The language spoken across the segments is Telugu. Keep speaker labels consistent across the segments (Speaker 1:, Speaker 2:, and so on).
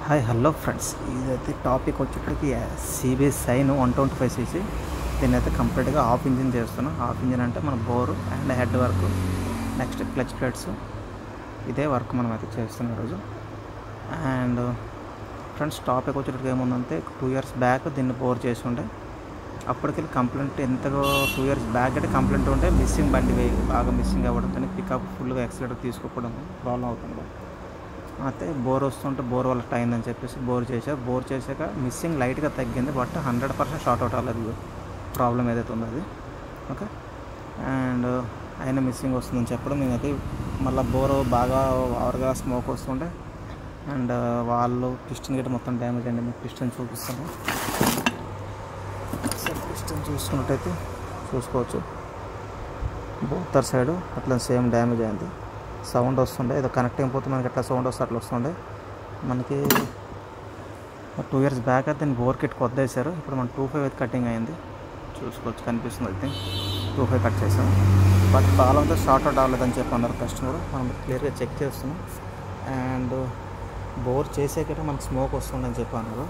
Speaker 1: హాయ్ హలో ఫ్రెండ్స్, ఇదైతే టాపిక్ వచ్చేప్పటికి సిబిఎస్ సైన్ 125cc. దీన్ని అయితే కంప్లీట్గా ఆఫ్ ఇంజిన్ చేస్తున్నాం. ఆఫ్ ఇంజిన్ అంటే మన bore and head work, next clutch plates, ఇదే వర్క్ మనం అయితే చేస్తున్నాం ఈరోజు. అండ్ ఫ్రెండ్స్, టాపిక్ వచ్చేటప్పటికి ఏముందంటే 2 years బ్యాక్ దీన్ని బోర్ చేసి ఉండే. అప్పటికెళ్ళి కంప్లైంట్ ఎంతగా 2 years బ్యాక్ అయితే కంప్లైంట్ ఉంటే మిస్సింగ్ బండి బాగా మిస్సింగ్ అవ్వడం, కానీ పికప్ ఫుల్గా యాక్సిలేటర్ తీసుకోవడం ప్రాబ్లం అవుతుంది. అయితే బోర్ వస్తుంటే బోర్ వల్ల టైం అని చెప్పేసి బోర్ చేశారు. బోర్ చేశాక మిస్సింగ్ లైట్గా తగ్గింది, బట్ 100% షార్ట్ అవుట్ అవ్వలేదు. ప్రాబ్లం ఏదైతే ఉందో అది ఓకే. అండ్ అయినా మిస్సింగ్ వస్తుందని చెప్పడం, నేనైతే మళ్ళీ బోర్ బాగా ఓవర్గా స్మోక్ వస్తుండే. అండ్ వాళ్ళు పిస్టన్ గట్టి మొత్తం డ్యామేజ్ అండి. మీకు పిస్టన్ చూపిస్తాను. పిస్టన్ చూసుకున్నట్టయితే చూసుకోవచ్చు, బోత్ సైడ్ అట్లా సేమ్ డ్యామేజ్ అయింది. సౌండ్ వస్తుండే, ఏదో కనెక్ట్ అయిపోతే మనకి ఎట్లా సౌండ్ వస్తే అట్లా వస్తుండే. మనకి 2 years బ్యాక్ అయితే దీన్ని బోర్ కిట్ కొద్ది వేసారు. ఇప్పుడు మన 2.5 అయితే కటింగ్ అయింది, చూసుకోవచ్చు, కనిపిస్తుంది. అయితే 2.5 కట్ చేసాము, బట్ ప్రాబ్లం అయితే షార్ట్ అవుట్ అవ్వలేదని చెప్పి అన్నారు కస్టమర్. మనం క్లియర్గా చెక్ చేస్తున్నాం. అండ్ బోర్ చేసాకైతే మనకు స్మోక్ వస్తుందని చెప్పి అన్నారు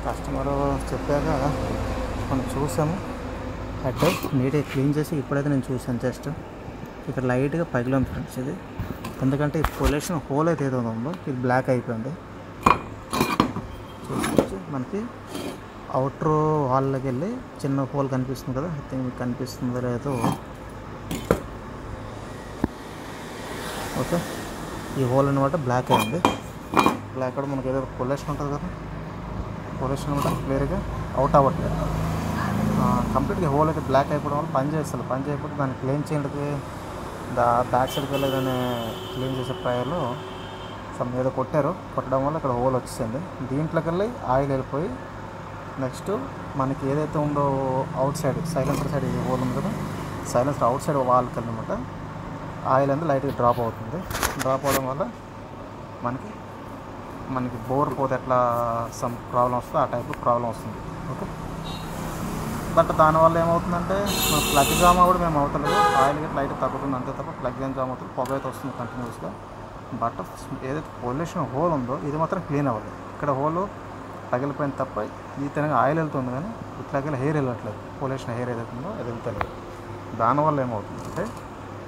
Speaker 1: కస్టమర్. చెప్పాక మనం చూసాము. హెడ్ నీట్గా క్లీన్ చేసి ఇప్పుడైతే నేను చూసాను. జస్ట్ ఇక్కడ లైట్గా పగిలింది ఫ్రెండ్స్ ఇది, ఎందుకంటే ఈ పొల్యూషన్ హోల్ అయితే ఏదో ఉందో ఇది బ్లాక్ అయిపోయింది. చూసుకోవచ్చు, మనకి అవుటర్ వాల్లోకి వెళ్ళి చిన్న హోల్ కనిపిస్తుంది కదా, ఐ థింక్ మీకు కనిపిస్తుందో లేదో. ఓకే, ఈ హోల్ అనమాట బ్లాక్ అయింది. బ్లాక్ కూడా మనకి ఏదో పొల్యూషన్ ఉంటుంది కదా, పొల్యూషన్ అనమాట క్లియర్గా అవుట్ అవ్వట్లేదు. కంప్లీట్గా హోల్ అయితే బ్లాక్ అయిపోవడం వల్ల పని చేస్తుంది. పని చేయకపోతే దాన్ని క్లీన్ చేయడానికి బ్యాక్ సైడ్కి వెళ్ళేదని క్లీన్ చేసే ప్రయర్లో సమ్ ఏదో కొట్టడం వల్ల ఇక్కడ హోల్ వచ్చేసింది. దీంట్లోకి వెళ్ళి ఆయిల్ వెళ్ళిపోయి నెక్స్ట్ మనకి ఏదైతే ఉందో అవుట్ సైడ్ సైలెన్సర్ సైడ్ ఈ హోల్ ఉంది కదా, సైలెన్సర్ అవుట్ సైడ్ వాల్కి వెళ్ళనమాట ఆయిల్ అనేది లైట్గా డ్రాప్ అవుతుంది. డ్రాప్ అవడం వల్ల మనకి బోర్ పోతే ఎట్లా సమ్ ప్రాబ్లం వస్తుందో ఆ టైప్ ప్రాబ్లం వస్తుంది. ఓకే, బట్ దానివల్ల ఏమవుతుందంటే మన ప్లగ్ జామ్ కూడా మేము అవుతలేదు. ఆయిల్ గట్టి లైట్ తగ్గుతుంది అంతే తప్ప ప్లగ్ ఏం జామ్ అవుతుంది, పొగ అయితే వస్తుంది కంటిన్యూస్గా. బట్ ఏదైతే పొల్యూషన్ హోల్ ఉందో ఇది మాత్రం క్లీన్ అవ్వదు. ఇక్కడ హోల్ పగిలిపోయింది తప్ప ఈ తినగా ఆయిల్ వెళ్తుంది, కానీ ఇట్లాగే హెయిర్ వెళ్ళట్లేదు. పొల్యూషన్ హెయిర్ ఏదైతే ఉందో అది వెళ్తలేదు. దానివల్ల ఏమవుతుందంటే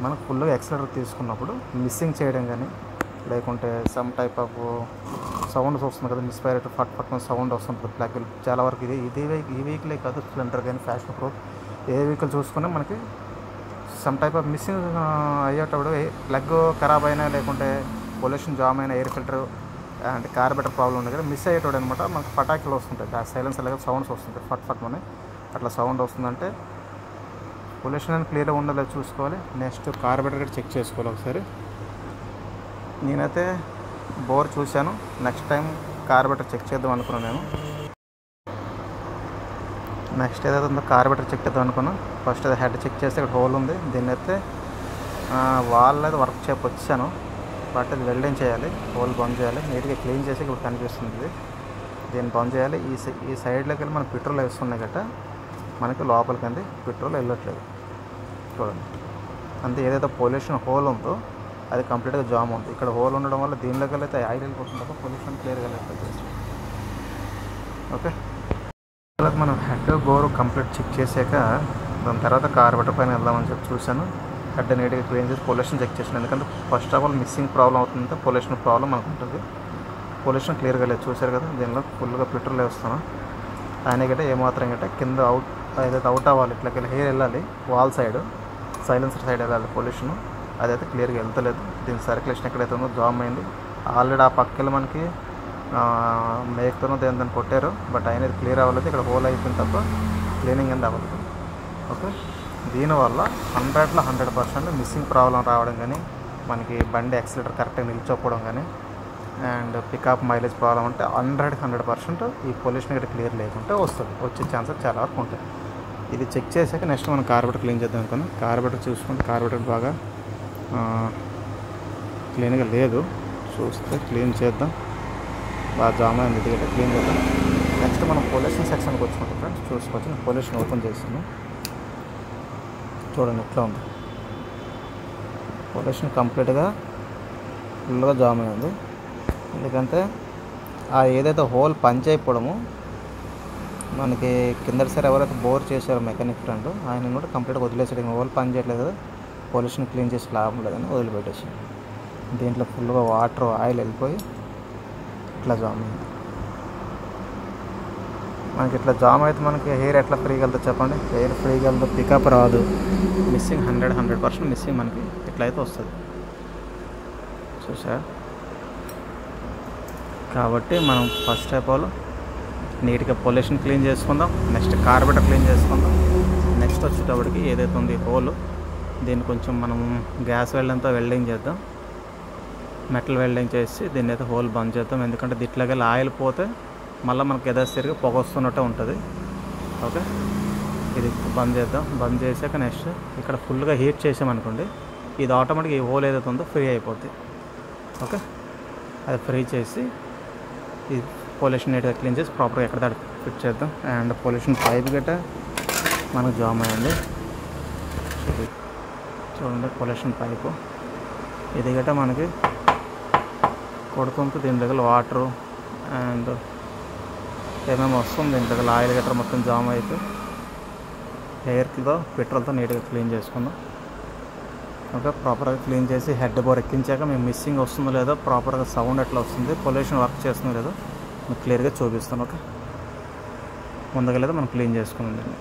Speaker 1: మనకు ఫుల్గా యాక్సిలేటర్ తీసుకున్నప్పుడు మిస్సింగ్ చేయడం కానీ, లేకుంటే సమ్ టైప్ ఆఫ్ సౌండ్స్ వస్తుంది కదా, మిస్ఫైర్ ఫట్ సౌండ్ వస్తుంటుంది ప్లగ్. చాలా వరకు ఈ వెహికలే కాదు, స్ప్లెండర్ కానీ ఫ్యాషన్ ప్రో ఏ వెహికల్ చూసుకున్నా మనకి సమ్ టైప్ ఆఫ్ మిస్సింగ్ అయ్యేటప్పుడు ప్లగ్ ఖరాబ్ అయినా, లేకుంటే పొల్యూషన్ జామ్ అయినా, ఎయిర్ ఫిల్టర్ అంటే కార్బెటర్ ప్రాబ్లం ఉంది కదా, మిస్ అయ్యేటోడు అనమాట. మనకు పటాకులు వస్తుంటాయి, సైలెన్స్ అలాగే సౌండ్స్ వస్తుంటాయి, ఫట్ అని అట్లా సౌండ్ వస్తుందంటే పొల్యూషన్ అని క్లియర్గా ఉండలేదు చూసుకోవాలి. నెక్స్ట్ కార్బెటర్ కూడా చెక్ చేసుకోవాలి ఒకసారి. నేనైతే బోర్ చూశాను, నెక్స్ట్ టైం కార్బెటర్ చెక్ చేద్దాం అనుకున్నాను. నేను నెక్స్ట్ ఏదైతే ఉందో కార్బెటర్ చెక్ చేద్దాం అనుకున్నాను. ఫస్ట్ అయితే హెడ్ చెక్ చేస్తే ఇక్కడ హోల్ ఉంది. దీన్ని అయితే వాళ్ళైతే వర్క్ చేసి వచ్చాను, బట్ ఇది వెల్డింగ్ చేయాలి, హోల్ బంద్ చేయాలి, నీట్గా క్లీన్ చేసి ఇప్పుడు కనిపిస్తుంది. దీన్ని బంద్ చేయాలి. ఈ సైడ్లోకి వెళ్ళి మనకి పెట్రోల్ వేస్తున్నాయి గట్ట, మనకి లోపలికి అంది పెట్రోల్ వెళ్ళట్లేదు చూడండి. అంతే, ఏదైతే పొల్యూషన్ హోల్ ఉందో అది కంప్లీట్గా జామ్ ఉంది. ఇక్కడ హోల్ ఉండడం వల్ల దీనిలోకి వెళ్ళైతే ఆయిల్ వెళ్ళిపోతుంది తప్ప పొల్యూషన్ క్లియర్గా వెళ్ళట్లేదు. ఓకే, తర్వాత మనం హెడ్ బోర్ కంప్లీట్ చెక్ చేశాక దాని తర్వాత కార్బెటర్ పైన వెళ్దామని చెప్పి చూశాను. హెడ్ నీట్గా క్లీన్ చేసి పొల్యూషన్ చెక్ చేసాను. ఎందుకంటే first of all missing problem అవుతుందంటే పొల్యూషన్ ప్రాబ్లం మనకు ఉంటుంది. పొల్యూషన్ క్లియర్గా లేదు, చూశారు కదా. దీనిలో ఫుల్గా పెట్రోల్ వేస్తున్నాను. ఆయన గట్టే ఏమాత్రం గట్టే కింద ఏదైతే అవుట్ అవ్వాలి, ఇట్లా హెయిర్ వెళ్ళాలి, వాల్ సైడ్ సైలెన్సర్ సైడ్ వెళ్ళాలి పొల్యూషన్, అదైతే క్లియర్గా వెళ్తలేదు. దీని సర్క్యులేషన్ ఎక్కడైతే ఉందో జామ్ అయింది. ఆల్రెడీ ఆ పక్కన మనకి మేక్తోనో దాన్ని కొట్టారు, బట్ అయినది క్లియర్ అవ్వలేదు. ఇక్కడ హోల్ అయిపోయింది తప్ప క్లీనింగ్ అనేది అవ్వలేదు. ఓకే, దీనివల్ల 100లో 100% మిస్సింగ్ ప్రాబ్లం రావడం కానీ, మనకి బండి యాక్సిలేటర్ కరెక్ట్గా నిల్చోకపోవడం కానీ, అండ్ పికప్ మైలేజ్ ప్రాబ్లం అంటే 100% ఈ పొల్యూషన్ ఇక్కడ క్లియర్ లేకుంటే వచ్చే ఛాన్సెస్ చాలా వరకు ఉంటాయి. ఇది చెక్ చేశాక నెక్స్ట్ మనం కార్బెటర్ క్లీన్ చేద్దాం అనుకున్నాం. కార్బెటర్ చూసుకుంటే కార్బెటర్ బాగా క్లీన్గా లేదు, చూస్తే క్లీన్ చేద్దాం. బాగా జామ్ అయింది, ఇది క్లీన్ చేద్దాం. నెక్స్ట్ మనం పొల్యూషన్ సెక్షన్కి వచ్చుకుంటాం ఫ్రెండ్స్. చూసుకోవచ్చు, నేను పొల్యూషన్ ఓపెన్ చేస్తాను, చూడండి ఎట్లా ఉంది. పొల్యూషన్ కంప్లీట్గా ఫుల్గా జామ్ అయింది. ఎందుకంటే ఏదైతే హోల్ పంచ్ అయిపోవడము మనకి కిందటిసారి ఎవరైతే బోర్ చేశారో మెకానిక్ ఫ్రెండ్ ఆయన కూడా కంప్లీట్గా వదిలేసాడు. హోల్ పని చేయట్లేదు కదా, పొల్యూషన్ క్లీన్ చేసి లాభం లేదని వదిలిపెట్టేసి దీంట్లో ఫుల్గా వాటర్ ఆయిల్ వెళ్ళిపోయి ఇట్లా జామ్ అయింది. మనకి ఇట్లా జామ్ అయితే మనకి హెయిర్ ఎట్లా ఫ్రీగా వెళ్తుంది చెప్పండి? హెయిర్ ఫ్రీగా వెళ్తుంది, పికప్ రాదు, మిస్సింగ్ 100% మిస్సింగ్ మనకి ఇట్లా అయితే వస్తుంది చూసా. కాబట్టి మనం ఫస్ట్ ఆఫ్ ఆల్ నీట్గా పొల్యూషన్ క్లీన్ చేసుకుందాం, నెక్స్ట్ కార్బెటర్ క్లీన్ చేసుకుందాం. నెక్స్ట్ వచ్చేటప్పటికి ఏదైతే ఉంది హోల్, దీన్ని కొంచెం మనం గ్యాస్ వెల్డింగ్తో వెల్డింగ్ చేద్దాం, మెటల్ వెల్డింగ్ చేసి దీన్ని అయితే హోల్ బంద్ చేద్దాం. ఎందుకంటే దీంట్లోకి ఆయిల్ పోతే మళ్ళీ మనకి యథాస్థితిగా పొగ వస్తున్నట్టే ఉంటుంది. ఓకే, ఇది బంద్ చేద్దాం. బంద్ చేసాక నెక్స్ట్ ఇక్కడ ఫుల్గా హీట్ చేసామనుకోండి, ఇది ఆటోమేటిక్గా ఈ హోల్ ఏదైతే ఉందో ఫ్రీ అయిపోద్ది. ఓకే, అది ఫ్రీ చేసి ఈ పొల్యూషన్ నీట్గా క్లీన్ చేసి ప్రాపర్గా ఎక్కడ దాకా ఫిట్ చేద్దాం. అండ్ పొల్యూషన్ పైప్ గట్ట మనకు జామ్ అయ్యింది చూడండి. పొల్యూషన్ పైపు ఇది గట్ట మనకి కొడుతుంటే దీని దగ్గర వాటరు అండ్ ఏమేమి వస్తుంది, దీని దగ్గర ఆయిల్ గట్రా మొత్తం జామ్ అయిపోయి ఎయిర్తో పెట్రోల్తో నీట్గా క్లీన్ చేసుకుందాం. ఓకే, ప్రాపర్గా క్లీన్ చేసి హెడ్ బోర్ ఎక్కించాక మేము మిస్సింగ్ వస్తుందో లేదో, ప్రాపర్గా సౌండ్ ఎట్లా వస్తుంది, పొల్యూషన్ వర్క్ చేస్తుందో లేదో మీకు క్లియర్గా చూపిస్తాను. ఓకే, ముందుగా లేదా మనం క్లీన్ చేసుకుందాం.